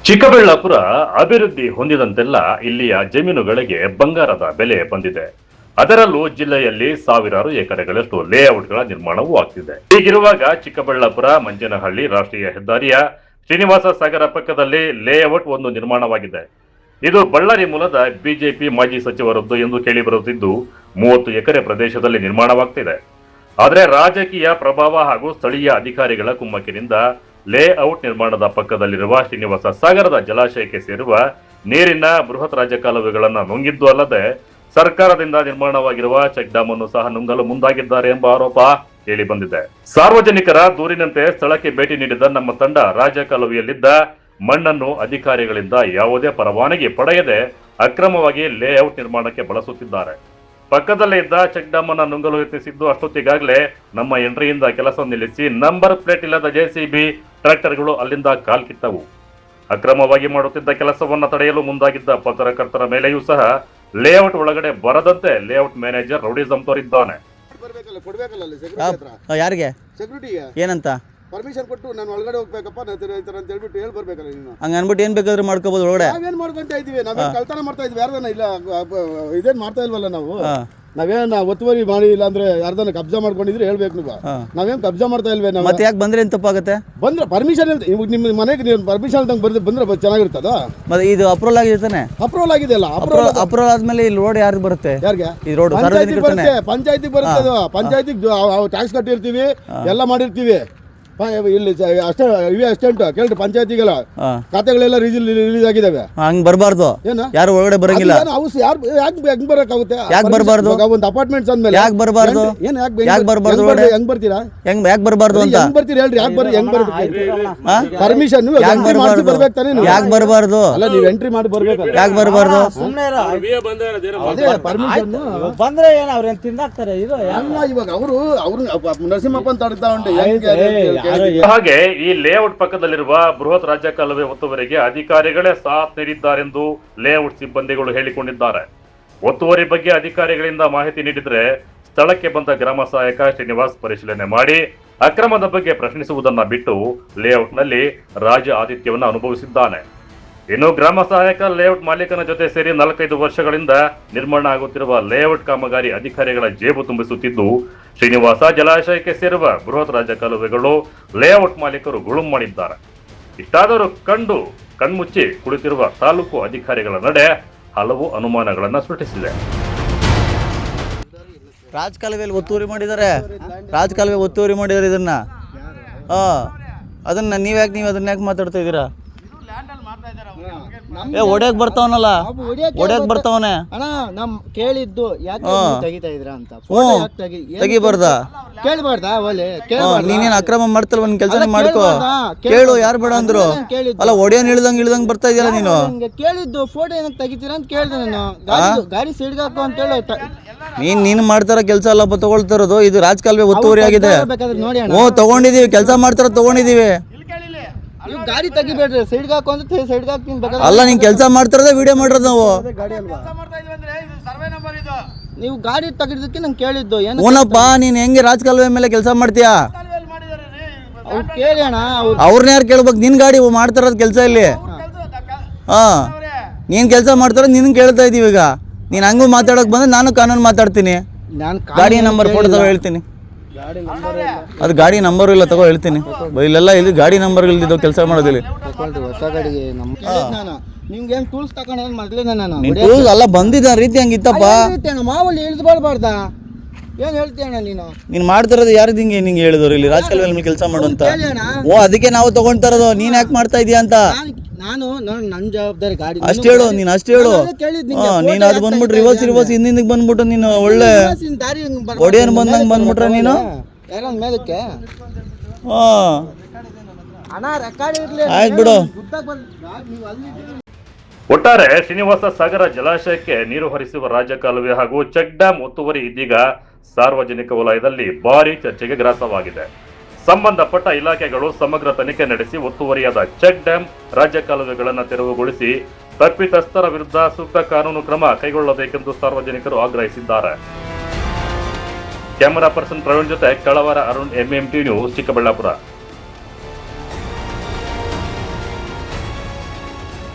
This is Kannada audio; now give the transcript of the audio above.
ಚಿಕ್ಕಬಳ್ಳಾಪುರ ಅಭಿವೃದ್ಧಿ ಹೊಂದಿದಂತೆಲ್ಲ ಇಲ್ಲಿಯ ಜಮೀನುಗಳಿಗೆ ಬಂಗಾರದ ಬೆಲೆ ಬಂದಿದೆ. ಅದರಲ್ಲೂ ಜಿಲ್ಲೆಯಲ್ಲಿ ಸಾವಿರಾರು ಎಕರೆಗಳಷ್ಟು ಲೇಔಟ್ಗಳ ನಿರ್ಮಾಣವೂ ಆಗ್ತಿದೆ. ಹೀಗಿರುವಾಗ ಚಿಕ್ಕಬಳ್ಳಾಪುರ ಮಂಜನಹಳ್ಳಿ ರಾಷ್ಟ್ರೀಯ ಹೆದ್ದಾರಿಯ ಶ್ರೀನಿವಾಸ ಸಾಗರ ಪಕ್ಕದಲ್ಲಿ ಲೇಔಟ್ ಒಂದು ನಿರ್ಮಾಣವಾಗಿದೆ. ಇದು ಬಳ್ಳಾರಿ ಮೂಲದ ಬಿಜೆಪಿ ಮಾಜಿ ಸಚಿವರದ್ದು ಎಂದು ಕೇಳಿಬರುತ್ತಿದ್ದು 30 ಎಕರೆ ಪ್ರದೇಶದಲ್ಲಿ ನಿರ್ಮಾಣವಾಗ್ತಿದೆ. ಆದರೆ ರಾಜಕೀಯ ಪ್ರಭಾವ ಹಾಗೂ ಸ್ಥಳೀಯ ಅಧಿಕಾರಿಗಳ ಕುಮ್ಮಕ್ಕಿನಿಂದ ಲೇಔಟ್ ನಿರ್ಮಾಣದ ಪಕ್ಕದಲ್ಲಿರುವ ಶ್ರೀನಿವಾಸ ಸಾಗರದ ಜಲಾಶಯಕ್ಕೆ ಸೇರುವ ನೀರಿನ ಬೃಹತ್ ರಾಜಕಾಲುವೆಗಳನ್ನು ನುಂಗಿದ್ದು ಅಲ್ಲದೆ ಸರ್ಕಾರದಿಂದ ನಿರ್ಮಾಣವಾಗಿರುವ ಚೆಕ್ ಡ್ಯಾಮ್ ಅನ್ನು ಸಹ ನುಂಗಲು ಮುಂದಾಗಿದ್ದಾರೆ ಎಂಬ ಆರೋಪ ಕೇಳಿ ಬಂದಿದೆ. ಸಾರ್ವಜನಿಕರ ದೂರಿನಂತೆ ಸ್ಥಳಕ್ಕೆ ಭೇಟಿ ನೀಡಿದ ನಮ್ಮ ತಂಡ ರಾಜಕಾಲುವೆಯಲ್ಲಿದ್ದ ಮಣ್ಣನ್ನು ಅಧಿಕಾರಿಗಳಿಂದ ಯಾವುದೇ ಪರವಾನಗಿ ಪಡೆಯದೆ ಅಕ್ರಮವಾಗಿ ಲೇಔಟ್ ನಿರ್ಮಾಣಕ್ಕೆ ಬಳಸುತ್ತಿದ್ದಾರೆ. ಪಕ್ಕದಲ್ಲೇ ಇದ್ದ ಚೆಕ್ ಡ್ಯಾಮ್ ಅನ್ನು ನುಂಗಲು ಯತ್ನಿಸಿದ್ದು ಅಷ್ಟೊತ್ತಿಗಾಗಲೇ ನಮ್ಮ ಎಂಟ್ರಿಯಿಂದ ಕೆಲಸ ನಿಲ್ಲಿಸಿ ನಂಬರ್ ಪ್ಲೇಟ್ ಇಲ್ಲದ ಜೆಸಿಬಿ ಟ್ರ್ಯಾಕ್ಟರ್ಗಳು ಅಲ್ಲಿಂದ ಕಾಲ್ಕಿತ್ತವು. ಅಕ್ರಮವಾಗಿ ಮಾಡುತ್ತಿದ್ದ ಕೆಲಸವನ್ನು ತಡೆಯಲು ಮುಂದಾಗಿದ್ದ ಪತ್ರಕರ್ತರ ಮೇಲೆಯೂ ಸಹ ಲೇಔಟ್ ಒಳಗಡೆ ಬರದಂತೆ ಲೇಔಟ್ ಮ್ಯಾನೇಜರ್ ರೌಡಿಸಂ ತೋರಿದ್ದಾನೆ. ಯಾರಿಗೆ ಏನಂತ ಪರ್ಮಿಷನ್ ಕೊಟ್ಟು ನಾನು ಒಳಗಡೆ ಹೋಗ್ಬೇಕಪ್ಪ ಅಂತ ಹೇಳ್ಬಿಟ್ಟು ಹೇಳಿ ಬರ್ಬೇಕಲ್ಲ ನೀನು. ಹಂಗ ಅನ್ಬಿಟ್ಟು ಏನ್ ಬೇಕಾದ್ರೂ ಮಾಡ್ಕೋಬಹುದು ಒಳಗಡೆ. ನಾವೇನ್ ಮಾಡ್ಕೊಂತ ಇದೀವಿ, ನಾವೇನ್ ಕಳ್ತನ ಮಾಡ್ತಾ ಇದ್ವಿ, ಯಾರ್ದನ ಇಲ್ಲ ಇದೇನ್ ಮಾಡ್ತಾ ಇಲ್ವಲ್ಲ ನಾವು. ನಾವೇನ ಒತ್ತುವರಿ ಮಾಡಿ ಇಲ್ಲ ಅಂದ್ರೆ ಯಾರ್ದನ ಕಬ್ಜಾ ಮಾಡ್ಕೊಂಡಿದ್ರೆ ಹೇಳ್ಬೇಕು ನೀವು. ನಾವೇನ್ ಕಬ್ಜಾ ಮಾಡ್ತಾ ಇಲ್ವೇ ನಾವು. ಮತ್ತೆ ಯಾಕೆ ಬಂದ್ರೆ ಏನ್ ತಪ್ಪಾಗುತ್ತೆ? ಬಂದ್ರೆ ಪರ್ಮಿಷನ್ ನಿಮ್ಮ ಮನೆಗೆ ನೀವು ಪರ್ಮಿಷನ್ ಬಂದ್ರೆ ಚೆನ್ನಾಗಿರ್ತದ. ಮತ್ತೆ ಇದು ಅಪ್ರೂವಲ್ ಆಗಿದೆ ತಾನೆ? ಅಪ್ರೂವಲ್ ಆಗಿದೆ ಅಲ್ಲ. ಅಪ್ರೂವಲ್ ಆದ್ಮೇಲೆ ಈ ರೋಡ್ ಯಾರು ಬರುತ್ತೆ? ಯಾರಿಗೆ? ಈ ರೋಡ್ ಪಂಚಾಯತಿಗೆ ಬರುತ್ತೆ. ಅದು ಪಂಚಾಯತಿಗೆ ಟ್ಯಾಕ್ಸ್ ಕಟ್ಟಿರ್ತೀವಿ, ಎಲ್ಲ ಮಾಡಿರ್ತೀವಿ. ಇಲ್ಲಿ ಅಷ್ಟೇ ಇವೆ ಅಷ್ಟೆಂಟು ಕೇಳ್ರಿ, ಪಂಚಾಯತಿಗೆಲ್ಲ ಖಾತೆಗಳೆಲ್ಲ ರಿಲೀಸ್ ಆಗಿದಾವೆ. ಹಂಗ್ ಬರ್ಬಾರ್ದು, ಯಾರು ಒಳಗಡೆ ಬರಂಗಿಲ್ಲ. ಹೆಂಗ್ ಬರಕಾಗುತ್ತೆ? ಯಾಕೆ ಬರ್ಬಾರ್ದು? ಒಂದು ಅಪಾರ್ಟ್ಮೆಂಟ್ಸ್ ಅಂದ್ಮೇಲೆ ಯಾಕೆ ಬರ್ಬಾರ್ದು? ಯಾಕೆ ಬರ್ಬಾರ್ದು? ಹೆಂಗ್ ಬರ್ತೀರಾ? ಯಾಕೆ ಬರ್ಬಾರ್ದು ಅಂತ ಹೆಂಗ್ ಬರ್ತೀರಿ ಹೇಳ್ರಿ? ಹೆಂಗ್ ಪರ್ಮಿಷನ್ ಬರ್ಬೇಕು ತಾನೆ? ಯಾಕೆ ಬರ್ಬಾರ್ದು? ಅಲ್ಲ, ನೀವು ಎಂಟ್ರಿ ಮಾಡಿ ಬರ್ಬೇಕು. ಯಾಕೆ ಬರ್ಬಾರ್ದು? ಪರ್ಮಿಷನ್ ಬಂದ್ರೆ ಏನ್ ಅವ್ರೇನ್ ತಿಂದಾಕ್ತಾರೆ? ಇದು ಇವಾಗ ಅವರು ನರಸಿಂಹಪ್ಪ ಅಂತ ಆಡ್ತಾ ಉಂಟು. ಹಾಗೆ ಈ ಲೇಔಟ್ ಪಕ್ಕದಲ್ಲಿರುವ ಬೃಹತ್ ರಾಜ್ಯ ಕಾಲುವೆ ಒತ್ತುವರಿಗೆ ಅಧಿಕಾರಿಗಳೇ ಸಾಥ್ ನೀಡಿದ್ದಾರೆಂದು ಲೇಔಟ್ ಸಿಬ್ಬಂದಿಗಳು ಹೇಳಿಕೊಂಡಿದ್ದಾರೆ. ಒತ್ತುವರಿ ಬಗ್ಗೆ ಅಧಿಕಾರಿಗಳಿಂದ ಮಾಹಿತಿ ನೀಡಿದ್ರೆ ಸ್ಥಳಕ್ಕೆ ಬಂದ ಗ್ರಾಮ ಸಹಾಯಕ ಶ್ರೀನಿವಾಸ್ ಪರಿಶೀಲನೆ ಮಾಡಿ ಅಕ್ರಮದ ಬಗ್ಗೆ ಪ್ರಶ್ನಿಸುವುದನ್ನ ಬಿಟ್ಟು ಲೇಔಟ್ನಲ್ಲಿ ರಾಜ ಆತಿಥ್ಯವನ್ನು ಅನುಭವಿಸಿದ್ದಾನೆ. ಇನ್ನು ಗ್ರಾಮ ಸಹಾಯಕ ಲೇಔಟ್ ಮಾಲೀಕನ ಜೊತೆ ಸೇರಿ 4-5 ವರ್ಷಗಳಿಂದ ನಿರ್ಮಾಣ ಆಗುತ್ತಿರುವ ಲೇಔಟ್ ಕಾಮಗಾರಿ ಅಧಿಕಾರಿಗಳ ಜೇಬು ತುಂಬಿಸುತ್ತಿದ್ದು ಶ್ರೀನಿವಾಸ ಜಲಾಶಯಕ್ಕೆ ಸೇರುವ ಬೃಹತ್ ರಾಜಕಾಲುವೆಗಳು ಲೇಔಟ್ ಮಾಲೀಕರು ಗುಳುಂ ಮಾಡಿದ್ದಾರೆ. ಇಷ್ಟಾದರೂ ಕಣ್ಮುಚ್ಚಿ ಕುಳಿತಿರುವ ತಾಲೂಕು ಅಧಿಕಾರಿಗಳ ನಡೆ ಹಲವು ಅನುಮಾನಗಳನ್ನು ಸೃಷ್ಟಿಸಿದೆ. ರಾಜಕಾಲುವೆಯಲ್ಲಿ ಒತ್ತುವರಿ ಮಾಡಿದ್ದಾರೆ. ರಾಜಕಾಲುವೆ ಒತ್ತುವರಿ ಮಾಡಿದ್ದಾರೆ. ಇದನ್ನ ಅದನ್ನ ನೀವು ಅದನ್ನ ಯಾಕೆ ಮಾತಾಡ್ತಾ ಇದ್ದೀರಾ? ಒಡೆಯಕ್ ಬರ್ತಾವನಲ್ಲ, ಒಡೆಯಕ್ ಬರ್ತಾವನೆ. ಅಣ್ಣ ನಮ್ ಕೇಳಿದ್ದು ಯಾಕೆ ತೆಗಿತಾ ಇದ್ರ ಅಂತ. ತೆಗಿಬಾರ್ದ? ಕೇಳ್ಬಾರ್ದಾ? ನೀನೇನ್ ಅಕ್ರಮ ಮಾಡ್ತಲ್ವ? ನಿನ್ ಕೆಲಸ ಮಾಡ್ಕೋ. ಕೇಳು, ಯಾರು ಬೇಡ ಅಂದ್ರು. ಅಲ್ಲ, ಒಡೆಯನ್ ಇಳ್ದಂಗ್ ಬರ್ತಾ ಇದೆಯಲ್ಲ ನೀನು. ಕೇಳಿದ್ದು ಫೋಟೋ ಏನಕ್ಕೆ ತೆಗಿತೀರಾ ಅಂತ ಕೇಳ್ದೆ ನಾನು. ಗಾಡಿ ಸೈಡ್ಗೆ ಹಾಕು ಅಂತ ಹೇಳು. ನೀನ್ ಮಾಡ್ತಾರ ಕೆಲಸ ಅಲ್ಲಪ್ಪ ತಗೊಳ್ತಾರದು. ಇದು ರಾಜಕಾಲುವೆ ಒತ್ತುವರಿ ಆಗಿದೆ. ತಗೊಂಡಿದೀವಿ, ಕೆಲಸ ಮಾಡ್ತಾರ ತಗೊಂಡಿದೀವಿ. ಗಾಡಿ ತೆಗಿಬೇಡ್ರಿ, ಸೈಡ್ಗೆ ಹಾಕು ಅಂತ ಸೈಡ್ಗೆ ಹಾಕ್ತೀನಿ. ಅಲ್ಲ, ನೀನ್ ಕೆಲಸ ಮಾಡ್ತಾರದೇ ವಿಡಿಯೋ ಮಾಡಿರೋದು ನಾವು. ನೀವು ಗಾಡಿ ತೆಗಿದಕ್ಕೆ ನಂಗೆ ಕೇಳಿದ್ದು ಏನು? ಓನಪ್ಪ, ನೀನ್ ಹೆಂಗೆ ರಾಜಕಾಲುವೆ ಮೇಲೆ ಕೆಲಸ ಮಾಡ್ತೀಯಾ? ಅವ್ರು ಕೇಳಿ ಅಣ್ಣ. ಅವ್ರನ್ನ ಯಾರು ಕೇಳ್ಬೇಕು? ನಿನ್ ಗಾಡಿ ಮಾಡ್ತಾರದ ಕೆಲಸ ಇಲ್ಲಿ. ನೀನ್ ಕೆಲಸ ಮಾಡ್ತಾರ, ನಿನ್ ಕೇಳ್ತಾ ಇದೀವಿ. ಈಗ ನೀನ್ ಹಂಗೂ ಮಾತಾಡಕ್ ಬಂದ್ರೆ ನಾನು ಕಾನೂನು ಮಾತಾಡ್ತೀನಿ. ಗಾಡಿ ನಂಬರ್ ಫೋಟೋ ತಗೋ ಹೇಳ್ತೀನಿ. ಅದು ಗಾಡಿ ನಂಬರ್ ಇಲ್ಲ, ತಗೋ ಹೇಳ್ತೀನಿ. ಇಲ್ಲೆಲ್ಲ ಇಲ್ಲಿ ಗಾಡಿ ನಂಬರ್ ಇಲ್ದಿದ್ದು ಕೆಲಸ ಮಾಡೋದಿಲ್ಲ. ಹೊಸ ಗಾಡಿಗೆ ನಿಮ್ಗೆ ಏನ್ ಟೂಲ್ಸ್ ತಗೊಂಡ ಮೊದಲೇ ನಾನು ಟೂಲ್ಸ್ ಅಲ್ಲ ಬಂದಿದ್ದ ರೀತಿ ಹಂಗಿತ್ತಪ್ಪ. ಮಾವಲ್ಲಿ ಇಳಿದ್ಬಾರ್ದ? ಏನ್ ಹೇಳ್ತೀಯಣ್ಣ ನೀನು ಮಾಡ್ತಿರೋದು ಯಾರಿದ್ ಹಿಂಗೆ ನಿಂಗೆ ಹೇಳಿದ್ರು ಇಲ್ಲಿ ರಾಜಕಾಲುವೆ ಮೇಲೆ ಕೆಲಸ ಮಾಡುವಂತ? ಅದಕ್ಕೆ ನಾವು ತಗೊಂತಾ ಇರೋದು. ನೀನ್ ಯಾಕೆ ಮಾಡ್ತಾ ಇದೀಯ ಅಂತ ನಾನು ನನ್ನ ಜವಾಬ್ದಾರಿ. ಗಾಡಿ ಅಷ್ಟು ಹೇಳು, ನೀನ್ ಅಷ್ಟು ಹೇಳು. ನೀನ್ ಅದು ಬಂದ್ಬಿಟ್ಟು ರಿವರ್ಸ್ ಹಿಂದಿಂದಕ್ಕೆ ಬಂದ್ಬಿಟ್ಟು ನೀನು ಒಳ್ಳೆ ಒಡೆಯನ್ ಬಂದಂಗೆ ಬಂದ್ಬಿಟ್ರೆ ನೀನು ಯಾರೊಂದ್ ಮೇಲಕ್ಕೆ ಆಯ್ತು ಬಿಡು. ಒಟ್ಟಾರೆ ಶ್ರೀನಿವಾಸ ಸಾಗರ ಜಲಾಶಯಕ್ಕೆ ನೀರು ಹರಿಸುವ ರಾಜಕಾಲುವೆ ಹಾಗೂ ಚೆಕ್ ಡ್ಯಾಮ್ ಒತ್ತುವರಿ ಇದೀಗ ಸಾರ್ವಜನಿಕ ವಲಯದಲ್ಲಿ ಭಾರಿ ಚರ್ಚೆಗೆ ಗ್ರಾಸವಾಗಿದೆ. ಸಂಬಂಧಪಟ್ಟ ಇಲಾಖೆಗಳು ಸಮಗ್ರ ತನಿಖೆ ನಡೆಸಿ ಒತ್ತುವರಿಯಾದ ಚೆಕ್ ಡ್ಯಾಮ್ ರಾಜಕಾಲುವೆಗಳನ್ನು ತೆರವುಗೊಳಿಸಿ ತಪ್ಪಿತಸ್ಥರ ವಿರುದ್ಧ ಸೂಕ್ತ ಕಾನೂನು ಕ್ರಮ ಕೈಗೊಳ್ಳಬೇಕೆಂದು ಸಾರ್ವಜನಿಕರು ಆಗ್ರಹಿಸಿದ್ದಾರೆ. ಕ್ಯಾಮರಾ ಪರ್ಸನ್ ಪ್ರವೀಣ್ ಜೊತೆ ಕಳವಾರ ಅರುಣ್, MMT ನ್ಯೂಸ್, ಚಿಕ್ಕಬಳ್ಳಾಪುರ.